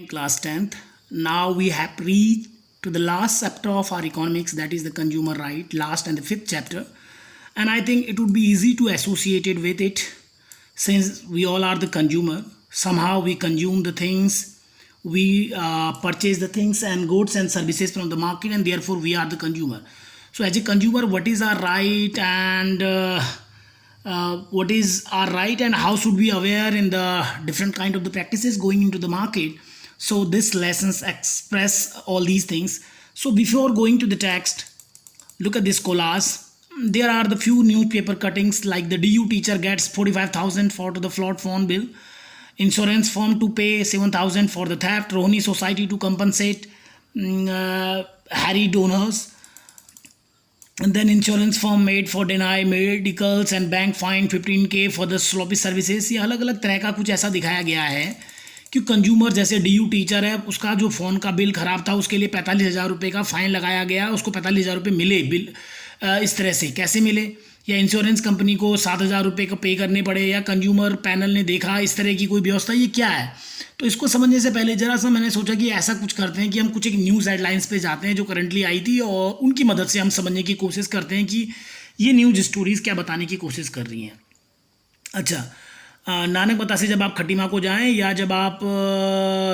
Class 10th. Now we have reached to the last chapter of our economics, that is the consumer right, last and the fifth chapter. And I think it would be easy to associate it with it, since we all are the consumer. Somehow we consume the things, we purchase the things and goods and services from the market, and therefore we are the consumer. So as a consumer, what is our right, and what is our right, and how should we aware in the different kind of the practices going into the market? So this lessons express all these things. So before going to the text, look at this collage. There are the few newspaper cuttings, like the DU teacher gets 45,000 for the flood phone bill, insurance firm to pay 7,000 for the theft, Rohini society to compensate Harry donors, and then insurance firm made for deny medicals and bank fine 15K for the sloppy services. ये अलग अलग तरह का कुछ ऐसा दिखाया गया है कि कंज्यूमर, जैसे DU टीचर है, उसका जो फ़ोन का बिल ख़राब था, उसके लिए 45,000 रुपये का फ़ाइन लगाया गया, उसको 45,000 रुपये मिले बिल। इस तरह से कैसे मिले, या इंश्योरेंस कंपनी को 7,000 रुपये का पे करने पड़े, या कंज्यूमर पैनल ने देखा, इस तरह की कोई व्यवस्था, ये क्या है? तो इसको समझने से पहले ज़रा सा मैंने सोचा कि ऐसा कुछ करते हैं कि हम कुछ एक न्यूज़ हेडलाइंस पे जाते हैं जो करंटली आई थी, और उनकी मदद से हम समझने की कोशिश करते हैं कि ये न्यूज़ स्टोरीज़ क्या बताने की कोशिश कर रही हैं। अच्छा, नानक बता से जब आप खटीमा को जाएं, या जब आप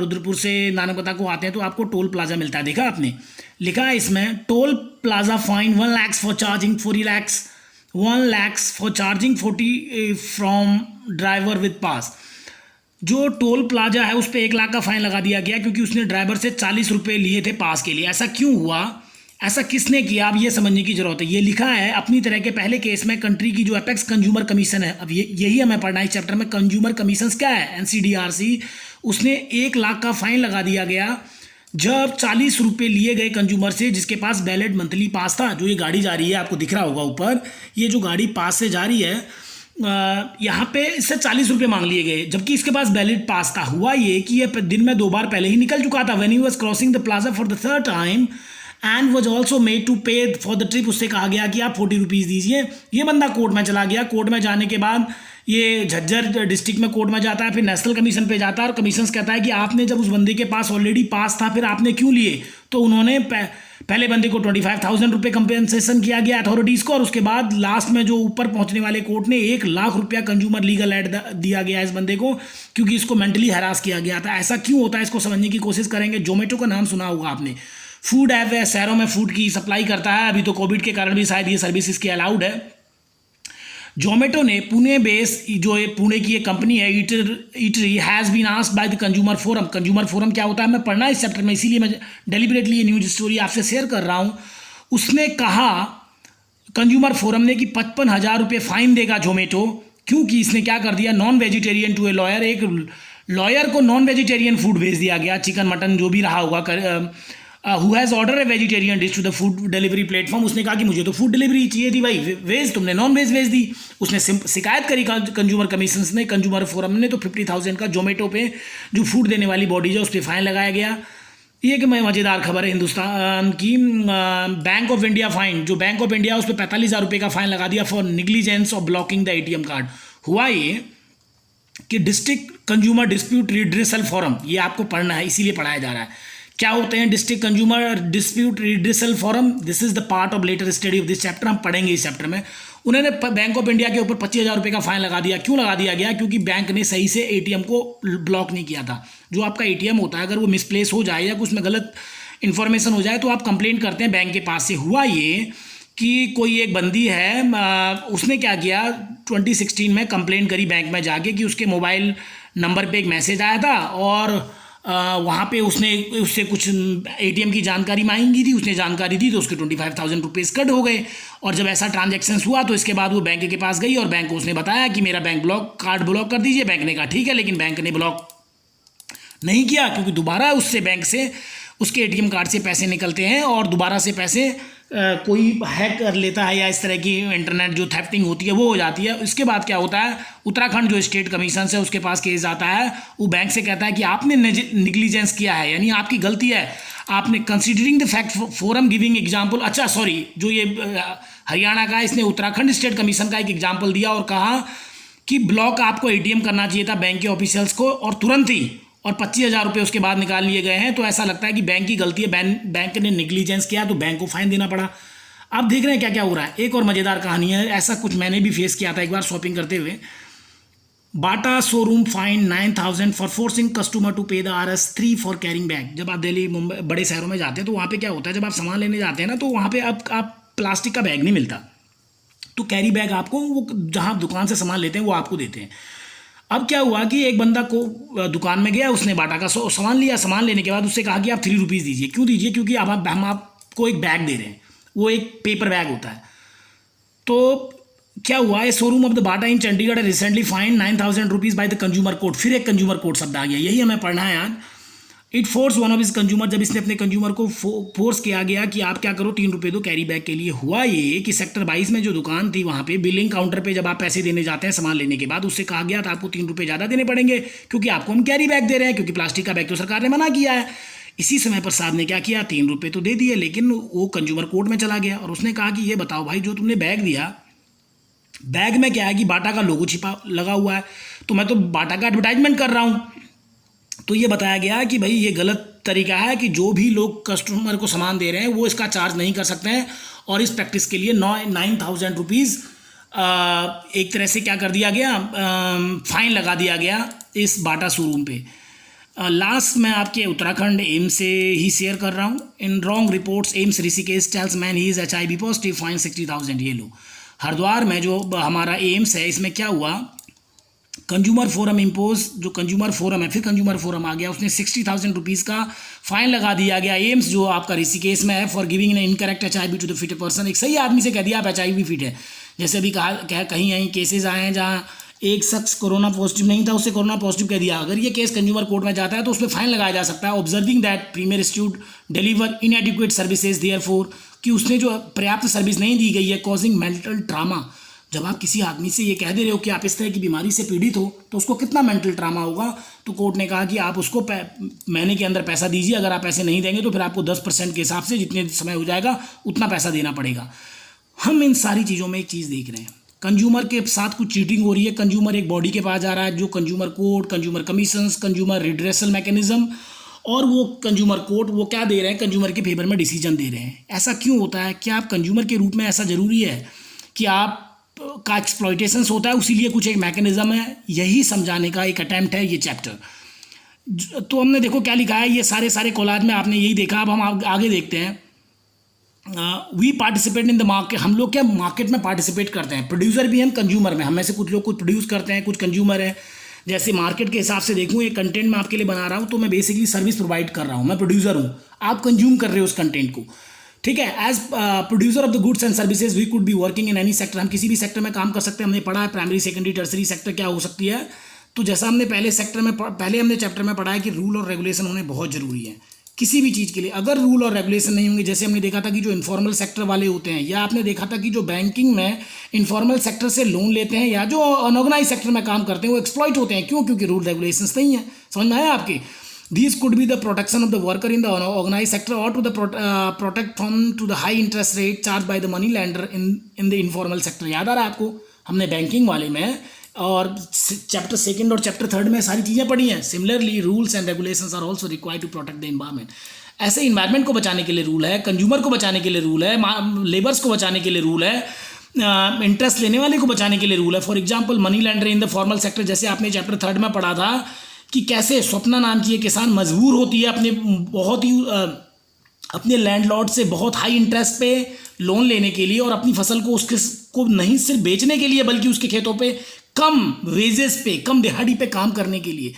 रुद्रपुर से नानक बता को आते हैं, तो आपको टोल प्लाजा मिलता है। देखा आपने, लिखा है इसमें, toll plaza fine 1 lakhs for charging 40 lakhs, 1 lakhs for charging 40 from driver with pass. जो टोल प्लाजा है उस पर 1 लाख का फाइन लगा दिया गया, क्योंकि उसने ड्राइवर से 40 रुपये लिए थे पास के लिए। ऐसा क्यों हुआ, ऐसा किसने किया, अब ये समझने की जरूरत है। ये लिखा है अपनी तरह के पहले केस में, कंट्री की जो अपेक्स कंज्यूमर कमीशन है, अब यही हमें पढ़ना है इस चैप्टर में। कंज्यूमर कमीशन क्या है, NCDRC, उसने 1 लाख का फाइन लगा दिया गया जब 40 रुपये लिए गए कंज्यूमर से, जिसके पास वैलिड मंथली पास था। जो ये गाड़ी जा रही है, आपको दिख रहा होगा ऊपर, ये जो गाड़ी पास से जा रही है, यहाँ पे इससे 40 रुपये मांग लिए गए, जबकि इसके पास वैलिड पास था। हुआ ये कि ये दिन में 2 बार पहले ही निकल चुका था। When he was crossing the plaza for the third time and was also made to pay for the trip, उससे कहा गया कि आप 40 रुपीज़ दीजिए। ये बंदा कोर्ट में चला गया। कोर्ट में जाने के बाद ये झज्जर डिस्ट्रिक्ट में कोर्ट में जाता है, फिर नेशनल कमीशन पे जाता है, और कमीशन कहता है कि आपने जब उस बंदे के पास ऑलरेडी पास था, फिर आपने क्यों लिए? तो उन्होंने पहले बंदे को 25,000 रुपये कंपेंसेशन किया गया अथॉरिटीज़ को, और उसके बाद लास्ट में जो ऊपर पहुंचने वाले कोर्ट ने 1 लाख रुपया कंज्यूमर लीगल एड दिया गया इस बंदे को, क्योंकि इसको मेंटली हरास किया गया था। ऐसा क्यों होता है, इसको समझने की कोशिश करेंगे। जोमेटो का नाम सुना होगा आपने, फूड ऐप है, शहरों में फूड की सप्लाई करता है। अभी तो कोविड के कारण भी शायद ये सर्विस इसकी अलाउड है। जोमेटो ने पुणे बेस, जो पुणे की एक कंपनी है, eatery, has been asked by the consumer forum. Consumer forum क्या होता है, मैं पढ़ना है इस चैप्टर में, इसीलिए मैं डेलिबरेटली ये न्यूज स्टोरी आपसे शेयर कर रहा हूँ। उसने कहा, कंज्यूमर फोरम ने, कि 55,000 रुपये फाइन देगा जोमेटो, क्योंकि इसने क्या कर दिया, non vegetarian to a lawyer, एक लॉयर को नॉन वेजिटेरियन फूड भेज दिया गया, चिकन मटन जो भी रहा होगा, who has order a vegetarian dish to the food delivery platform. उसने कहा कि मुझे तो फूड डिलीवरी चाहिए थी भाई, वेज तुमने नॉन वेज भेज दी। उसने शिकायत करी कंज्यूमर कमीशन ने, कंज्यूमर फोरम ने, तो 50,000 का जोमेटो पे, जो फूड देने वाली बॉडी है, उस पर फाइन लगाया गया। ये कि मज़ेदार खबर है हिंदुस्तान की। बैंक ऑफ इंडिया फाइन, जो बैंक ऑफ इंडिया, उस पर 45,000 रुपये का फाइन लगा दिया for negligence of blocking the ATM card. हुआ ये कि district consumer dispute redressal forum, ये आपको पढ़ना है, इसीलिए पढ़ाया जा रहा है। क्या होते हैं district consumer dispute redressal forum? This is the part of later study of this chapter, हम पढ़ेंगे इस चैप्टर में। उन्होंने बैंक ऑफ इंडिया के ऊपर 25,000 रुपये का फाइन लगा दिया। क्यों लगा दिया गया? क्योंकि बैंक ने सही से ATM को ब्लॉक नहीं किया था। जो आपका ATM होता है, अगर वो मिसप्लेस हो जाए या कुछ में गलत इन्फॉर्मेशन हो जाए, तो आप कंप्लेंट करते हैं बैंक के पास से। हुआ ये कि कोई एक बंदी है, उसने क्या किया, 2016 में कंप्लेंट करी बैंक में जाके कि उसके मोबाइल नंबर पे एक मैसेज आया था, और वहाँ पे उसने उससे कुछ ATM की जानकारी मांगी थी। उसने जानकारी दी तो उसके 25,000 रुपीज़ कट हो गए। और जब ऐसा ट्रांजैक्शन हुआ, तो इसके बाद वो बैंक के पास गई, और बैंक को उसने बताया कि मेरा बैंक कार्ड ब्लॉक कर दीजिए। बैंक ने कहा ठीक है, लेकिन बैंक ने ब्लॉक नहीं किया, क्योंकि दोबारा उससे बैंक से, उसके ATM कार्ड से पैसे निकलते हैं, और दोबारा से पैसे कोई हैक कर लेता है, या इस तरह की इंटरनेट जो थेफ्टिंग होती है वो हो जाती है। इसके बाद क्या होता है, उत्तराखंड जो स्टेट कमीशन है, उसके पास केस आता है। वो बैंक से कहता है कि आपने निग्लिजेंस किया है, यानी आपकी गलती है, आपने considering the fact forum giving example. अच्छा सॉरी, जो ये हरियाणा का, इसने उत्तराखंड स्टेट कमीशन का एक एग्जाम्पल दिया और कहा कि ब्लॉक आपको ATM करना चाहिए था बैंक के ऑफिशियल्स को, और तुरंत ही और 25,000 रुपये उसके बाद निकाल लिए गए हैं, तो ऐसा लगता है कि बैंक की गलती है, बैंक ने निग्लिजेंस किया तो बैंक को फाइन देना पड़ा। आप देख रहे हैं क्या क्या हो रहा है। एक और मज़ेदार कहानी है, ऐसा कुछ मैंने भी फेस किया था एक बार शॉपिंग करते हुए। Bata showroom fine 9,000 for forcing customer to pay the RS3 for carrying bag. जब आप दिल्ली मुंबई बड़े शहरों में जाते हैं तो वहाँ पे क्या होता है, जब आप सामान लेने जाते हैं ना, तो वहाँ पे आप प्लास्टिक का बैग नहीं मिलता, तो कैरी बैग आपको वो जहाँ दुकान से सामान लेते हैं वो आपको देते हैं। अब क्या हुआ कि एक बंदा को दुकान में गया, उसने बाटा का सामान लिया। सामान लेने के बाद उससे कहा कि आप 3 रुपीज़ दीजिए। क्यों दीजिए? क्योंकि अब हम आपको एक बैग दे रहे हैं, वो एक पेपर बैग होता है। तो क्या हुआ, a showroom of the Bata in Chandigarh recently fine 9,000 rupees by the consumer court. फिर एक कंज्यूमर कोर्ट शब्द आ गया, यही हमें पढ़ना है यार। इट फोर्स वन ऑफ इस कंज्यूमर, जब इसने अपने कंज्यूमर को फोर्स किया गया कि आप क्या करो, 3 रुपये दो कैरी बैग के लिए। हुआ ये कि सेक्टर 22 में जो दुकान थी वहाँ पे बिलिंग काउंटर पे जब आप पैसे देने जाते हैं सामान लेने के बाद, उससे कहा गया था आपको 3 रुपये ज़्यादा देने पड़ेंगे क्योंकि आपको हम कैरी बैग दे रहे हैं, क्योंकि प्लास्टिक का बैग तो सरकार ने मना किया है। इसी समय पर साहब ने क्या किया, 3 रुपये तो दे दिए, लेकिन वो कंज्यूमर कोर्ट में चला गया और उसने कहा कि ये बताओ भाई, जो तुमने बैग दिया, बैग में क्या है कि बाटा का लोगो छिपा लगा हुआ है, तो मैं तो बाटा का एडवर्टाइजमेंट कर रहा हूँ। तो ये बताया गया कि भाई ये गलत तरीका है कि जो भी लोग कस्टमर को सामान दे रहे हैं वो इसका चार्ज नहीं कर सकते हैं, और इस प्रैक्टिस के लिए 9,000 रुपीज़ एक तरह से क्या कर दिया गया, फाइन लगा दिया गया इस बाटा शोरूम पे। लास्ट मैं आपके उत्तराखंड एम्स से ही शेयर कर रहा हूँ। In wrong reports AIIMS Rishikesh tells man he is HIV positive, fine 60,000। ये लो, हरिद्वार में जो हमारा एम्स है, इसमें क्या हुआ, कंज्यूमर फोरम इम्पोज, जो कंज्यूमर फोरम है, फिर कंज्यूमर फोरम आ गया, उसने 60,000 रुपीज़ का फाइन लगा दिया गया एम्स जो आपका ऋषिकेश में है, for giving an incorrect HIV to the fit person. एक सही आदमी से कह दिया आप HIV फिट है। जैसे अभी कहीं केसेस आए हैं जहाँ एक शख्स कोरोना पॉजिटिव नहीं था, उससे कोरोना पॉजिटिव कह दिया। अगर ये केस कंज्यूमर कोर्ट में जाता है तो उस पर फाइन लगाया जा सकता है। Observing that premier institute deliver इनएडिक्वेट services therefore, कि उसने जो पर्याप्त सर्विस नहीं दी गई है, कॉजिंग मेंटल ट्रामा। जब आप किसी आदमी से ये कह दे रहे हो कि आप इस तरह की बीमारी से पीड़ित हो तो उसको कितना मेंटल ट्रामा होगा। तो कोर्ट ने कहा कि आप उसको महीने के अंदर पैसा दीजिए, अगर आप पैसे नहीं देंगे तो फिर आपको 10% के हिसाब से जितने समय हो जाएगा उतना पैसा देना पड़ेगा। हम इन सारी चीज़ों में एक चीज़ देख रहे हैं, कंज्यूमर के साथ कुछ चीटिंग हो रही है। कंज्यूमर एक बॉडी के पास जा रहा है जो consumer court, consumer commissions, consumer redressal mechanism, और वो कंज्यूमर कोर्ट वो क्या दे रहे हैं, कंज्यूमर के फेवर में डिसीजन दे रहे हैं। ऐसा क्यों होता है? क्या आप कंज्यूमर के रूप में ऐसा ज़रूरी है कि आप का एक्सप्लॉयटेशंस होता है, उसीलिए कुछ एक मैकेनिज्म है? यही समझाने का एक अटैम्प्ट है ये चैप्टर। तो हमने देखो क्या लिखा है, ये सारे कोलाज में आपने यही देखा। अब हम आगे देखते हैं। We participate in the market, हम लोग क्या मार्केट में पार्टिसिपेट करते हैं। प्रोड्यूसर भी हम, कंज्यूमर में हम में से कुछ लोग कुछ प्रोड्यूस करते हैं, कुछ कंज्यूमर है। जैसे मार्केट के हिसाब से देखूँ, एक कंटेंट मैं आपके लिए बना रहा हूँ तो मैं बेसिकली सर्विस प्रोवाइड कर रहा हूँ, मैं प्रोड्यूसर हूँ, आप कंज्यूम कर रहे हो उस कंटेंट को, ठीक है। As producer of the goods and services we could be working in any sector, हम किसी भी सेक्टर में काम कर सकते हैं। हमने पढ़ा है प्राइमरी, सेकेंडरी, टर्सरी सेक्टर क्या हो सकती है। तो जैसा हमने पहले हमने चैप्टर में पढ़ा है कि रूल और रेगुलेशन होने बहुत ज़रूरी है किसी भी चीज़ के लिए। अगर रूल और रेगुलेशन नहीं होंगे, जैसे हमने देखा था कि जो इन्फॉर्मल सेक्टर वाले होते हैं, या आपने देखा था कि जो बैंकिंग में इन्फॉर्मल सेक्टर से लोन लेते हैं, या जो अनऑर्गेनाइज सेक्टर में काम करते हैं, वो एक्सप्लॉइट होते हैं। क्यों? क्योंकि रूल रेगुलेशंस नहीं है। समझ में आया आपके? These could be the protection of the worker in the organized sector, or to the protect from to the high interest rate charged by the money lender in the informal sector। याद आ रहा है आपको? हमने banking वाले में और chapter 2 और chapter 3 में सारी चीज़ें पढ़ी हैं। Similarly rules and regulations are also required to protect the environment. ऐसे इन्वायरमेंट को बचाने के लिए रूल है, कंज्यूमर को बचाने के लिए रूल है, लेबर्स को बचाने के लिए रूल है, इंटरेस्ट लेने वाले को बचाने के लिए रूल है। For example money lender in the formal sector, जैसे आपने चैप्टर 3 में पढ़ा था कि कैसे स्वप्ना नाम की एक किसान मजबूर होती है अपने लैंडलॉर्ड से बहुत हाई इंटरेस्ट पे लोन लेने के लिए, और अपनी फसल को उसको नहीं सिर्फ बेचने के लिए बल्कि उसके खेतों पे कम वेजेस पे, कम दिहाड़ी पे काम करने के लिए।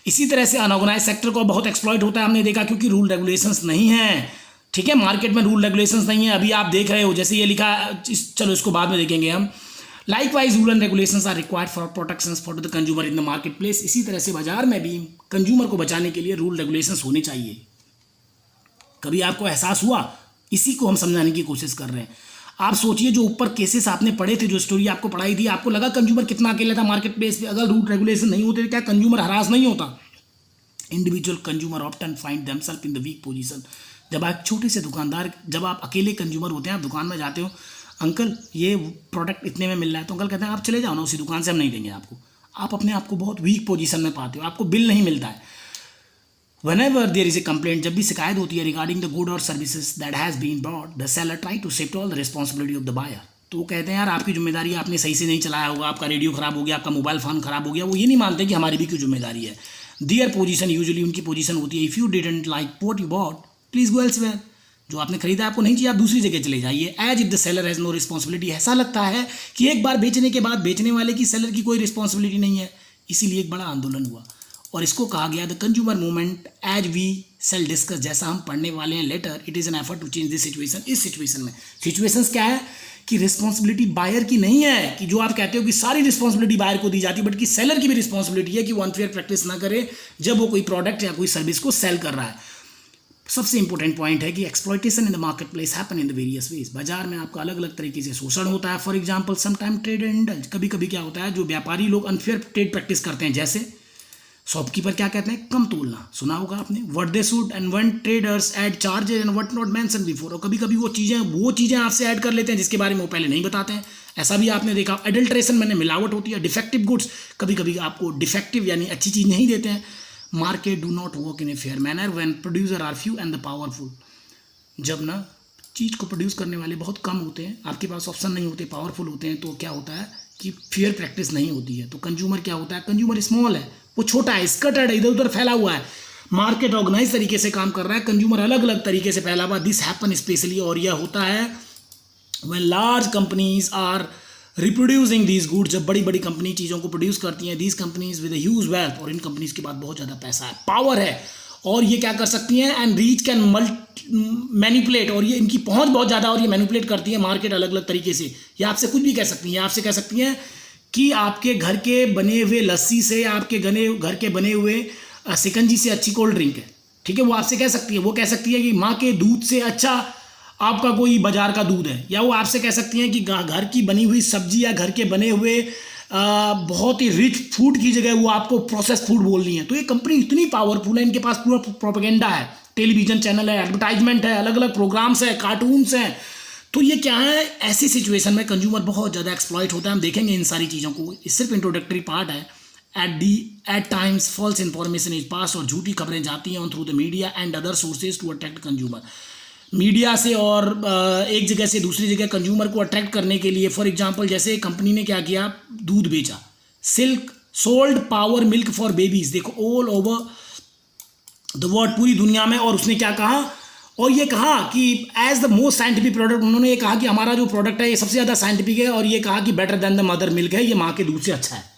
इसी तरह से अनऑर्गेनाइज सेक्टर को बहुत एक्सप्लॉइट होता है, हमने देखा, क्योंकि रूल रेगुलेशंस नहीं है। ठीक है, मार्केट में रूल रेगुलेशंस नहीं है। अभी आप देख रहे हो, जैसे ये लिखा, चलो इसको बाद में देखेंगे हम। Likewise, rule and regulations are required for protections for the consumer in the marketplace। इसी तरह से बाजार में भी कंज्यूमर को बचाने के लिए रूल रेगुलेशंस होने चाहिए। कभी आपको एहसास हुआ? इसी को हम समझाने की कोशिश कर रहे हैं। आप सोचिए, जो ऊपर केसेस आपने पढ़े थे, जो स्टोरी आपको पढ़ाई थी, आपको लगा कंज्यूमर कितना अकेला था मार्केट प्लेस पे। अगर रूल रेगुलेशन नहीं होते तो क्या कंज्यूमर हरास नहीं होता? Individual consumer often find themself in the weak position. जब आप छोटे से दुकानदार, जब आप अकेले कंज्यूमर होते हैं, आप दुकान में जाते हो, अंकल ये प्रोडक्ट इतने में मिल रहा है, तो अंकल कहते हैं आप चले जाओ ना, उसी दुकान से हम नहीं देंगे आपको। आप अपने आप को बहुत वीक पोजीशन में पाते हो, आपको बिल नहीं मिलता है। Whenever there is a complaint, जब भी शिकायत होती है रिगार्डिंग द गुड और services that has been brought, the seller try to shift all the responsibility of the buyer. तो वो कहते हैं यार आपकी जिम्मेदारी, आपने सही से नहीं चलाया होगा, आपका रेडियो खराब हो गया, आपका मोबाइल फ़ोन खराब हो गया। वो ये नहीं मानते कि हमारी भी कोई जिम्मेदारी है। दियर पोजीशन, यूजुअली उनकी पोजीशन होती है, if you didn't like what you bought please go elsewhere. जो आपने खरीदा आपको नहीं चाहिए, आप दूसरी जगह चले जाइए। As if the seller has no responsibility, ऐसा लगता है कि एक बार बेचने के बाद बेचने वाले की, सेलर की कोई रिस्पॉन्सिबिलिटी नहीं है। इसीलिए एक बड़ा आंदोलन हुआ और इसको कहा गया the consumer movement. As we shall discuss, जैसा हम पढ़ने वाले हैं later, it is an effort to change this situation. इस सिचुएशन में सिचुएशंस क्या है कि रिस्पॉन्सिबिलिटी बायर की नहीं है, कि जो आप कहते हो कि सारी रिस्पॉन्सिबिलिटी बायर को दी जाती है, बट कि सेलर की भी रिस्पॉन्सिबिलिटी है कि वो अनफेयर प्रैक्टिस ना करे जब वो कोई प्रोडक्ट या कोई सर्विस को सेल कर रहा है। सबसे इंपॉर्टेंट पॉइंट है कि exploitation in the market place happen in the various veg. बाजार में आपका अलग अलग तरीके से शोषण होता है। For example sometime trade indulge, कभी कभी क्या होता है जो व्यापारी लोग अनफेयर ट्रेड प्रैक्टिस करते हैं, जैसे शॉपकीपर क्या कहते हैं, कम तोलना, सुना होगा आपने, what they should and when traders add charges and what not mention before. और कभी कभी वो चीज़ें आपसे ऐड कर लेते हैं जिसके बारे में वो पहले नहीं बताते हैं। ऐसा भी आपने देखा। एडल्ट्रेशन मैंने मिलावट होती है। डिफेक्टिव गुड्स, कभी कभी आपको डिफेक्टिव यानी अच्छी चीज़ नहीं देते हैं। Market do not work in a fair manner when producer are few and the powerful. जब ना चीज़ को प्रोड्यूस करने वाले बहुत कम होते हैं, आपके पास ऑप्शन नहीं होते, पावरफुल होते हैं, तो क्या होता है कि फेयर प्रैक्टिस नहीं होती है। तो कंज्यूमर क्या होता है, कंज्यूमर स्मॉल है, वो छोटा है, स्कटर्ड है, इधर उधर फैला हुआ है। मार्केट ऑर्गेनाइज तरीके से काम कर रहा है, कंज्यूमर अलग अलग तरीके से फैला हुआ। दिस हैपन स्पेशली, और यह होता है when large companies are reproducing these goods, जब बड़ी बड़ी कंपनी चीज़ों को प्रोड्यूस करती हैं। These companies with huge wealth, और इन कंपनीज के पास बहुत ज़्यादा पैसा है, पावर है, और ये क्या कर सकती हैं, एंड रीच कैन मैनिपुलेट, और ये इनकी पहुंच बहुत ज़्यादा, और ये मैनिपुलेट करती है मार्केट अलग अलग तरीके से। ये आपसे कुछ भी कह सकती हैं, आपसे कह सकती हैं कि आपके घर के बने हुए लस्सी से, आपके घर के बने हुए शिकंजी से अच्छी कोल्ड ड्रिंक है, ठीक है, वो आपसे कह सकती है। वो कह सकती है कि माँ के दूध से अच्छा आपका कोई बाजार का दूध है। या वो आपसे कह सकती हैं कि घर की बनी हुई सब्जी या घर के बने हुए बहुत ही रिच फूड की जगह वो आपको प्रोसेस फूड बोलनी है। तो ये कंपनी इतनी पावरफुल है, इनके पास पूरा प्रोपेगेंडा है, टेलीविजन चैनल है, एडवर्टाइजमेंट है, अलग अलग प्रोग्राम्स है, कार्टून्स हैं। तो ये क्या है, ऐसी सिचुएशन में कंज्यूमर बहुत ज़्यादा एक्सप्लॉइट होता है। हम देखेंगे इन सारी चीज़ों को, ये सिर्फ इंट्रोडक्टरी पार्ट है। At times false information is pass, और झूठी खबरें जाती हैं through the media and other sources to attract consumer. Media से और एक जगह से दूसरी जगह कंज्यूमर को अट्रैक्ट करने के लिए। फॉर एग्जांपल जैसे कंपनी ने क्या किया, दूध बेचा, silk sold power milk for babies, देखो ऑल ओवर द वर्ल्ड, पूरी दुनिया में। और उसने क्या कहा, और ये कहा कि as the most scientific product, उन्होंने ये कहा कि हमारा जो प्रोडक्ट है ये सबसे ज़्यादा साइंटिफिक है, और ये कहा कि better than the mother milk है, ये माँ के दूध से अच्छा है।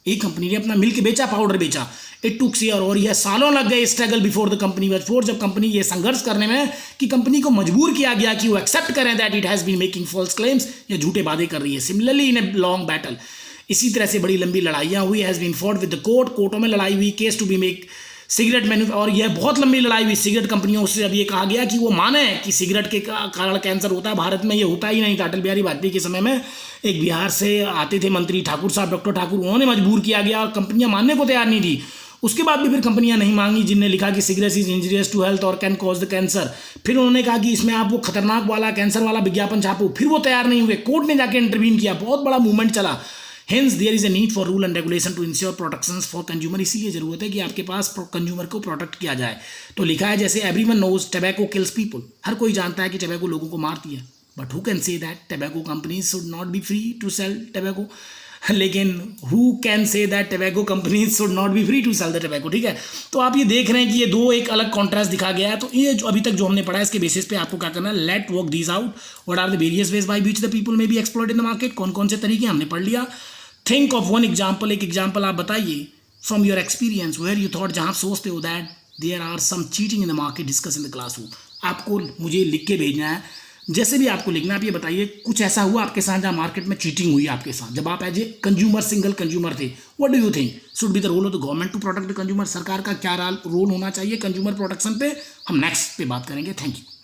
एक कंपनी ने अपना मिल्क बेचा, पाउडर बेचा, इट टुक ईयर, और यह सालों लग गए struggle before the company was force, जब कंपनी ये संघर्ष करने में कि कंपनी को मजबूर किया गया कि वो एक्सेप्ट करें that it has been making false claims, ये झूठे वादे कर रही है। Similarly in a long battle, इसी तरह से बड़ी लंबी लड़ाइयाँ हुई, has been fought with the कोर्टों में लड़ाई हुई, case to be make cigarette menu, और यह बहुत लंबी लड़ाई हुई सिगरेट कंपनियों से। अब ये कहा गया कि वो माने कि सिगरेट के कारण कैंसर होता है, भारत में ये होता ही नहीं था। अटल बिहारी वाजपेयी के समय में एक बिहार से आते थे मंत्री ठाकुर साहब, डॉक्टर ठाकुर, उन्होंने मजबूर किया गया और कंपनियां मानने को तैयार नहीं थी। उसके बाद भी फिर कंपनियां नहीं मांगी, जिनने लिखा कि cigarette is injurious to health और कैन कॉज द कैंसर। फिर उन्होंने कहा कि इसमें आप वो खतरनाक वाला कैंसर वाला विज्ञापन छापो, फिर वो तैयार नहीं हुए, कोर्ट में जाके इंटरवीन किया, बहुत बड़ा मूवमेंट चला। Hence there is a need for rule and regulation to ensure protections for consumer, इसीलिए जरूरत है कि आपके पास कंज्यूमर को प्रोटेक्ट किया जाए। तो लिखा है जैसे everyone knows tobacco kills people, हर कोई जानता है कि टबैको लोगों को मारती है, but who can say that tobacco companies should not be free to sell tobacco, लेकिन who can say that tobacco companies should not be free to sell the tobacco, ठीक है। तो आप ये देख रहे हैं कि ये दो एक अलग कॉन्ट्रास्ट दिखा गया है। तो ये जो अभी तक जो हमने पढ़ा है इसके बेसिस पे आपको क्या करना है, let work these out, what are the various ways by which the people may be exploit in the market, कौन कौन से तरीके हमने पढ़ लिया। थिंक ऑफ वन एग्जाम्पल, एक एग्जाम्पल आप बताइए from your experience where you thought, जहाँ आप सोचते हो that there are some cheating in the market, discuss in the classroom. आपको मुझे लिख के भेजना है, जैसे भी आपको लिखना है, आप ये बताइए कुछ ऐसा हुआ आपके साथ जहाँ मार्केट में चीटिंग हुई आपके साथ, जब आप as a consumer, single consumer थे। What do you think should be the role of the government to protect the consumer, सरकार का क्या रोल होना चाहिए कंज्यूमर प्रोटेक्शन पे, हम नेक्स्ट पे बात करेंगे। Thank you.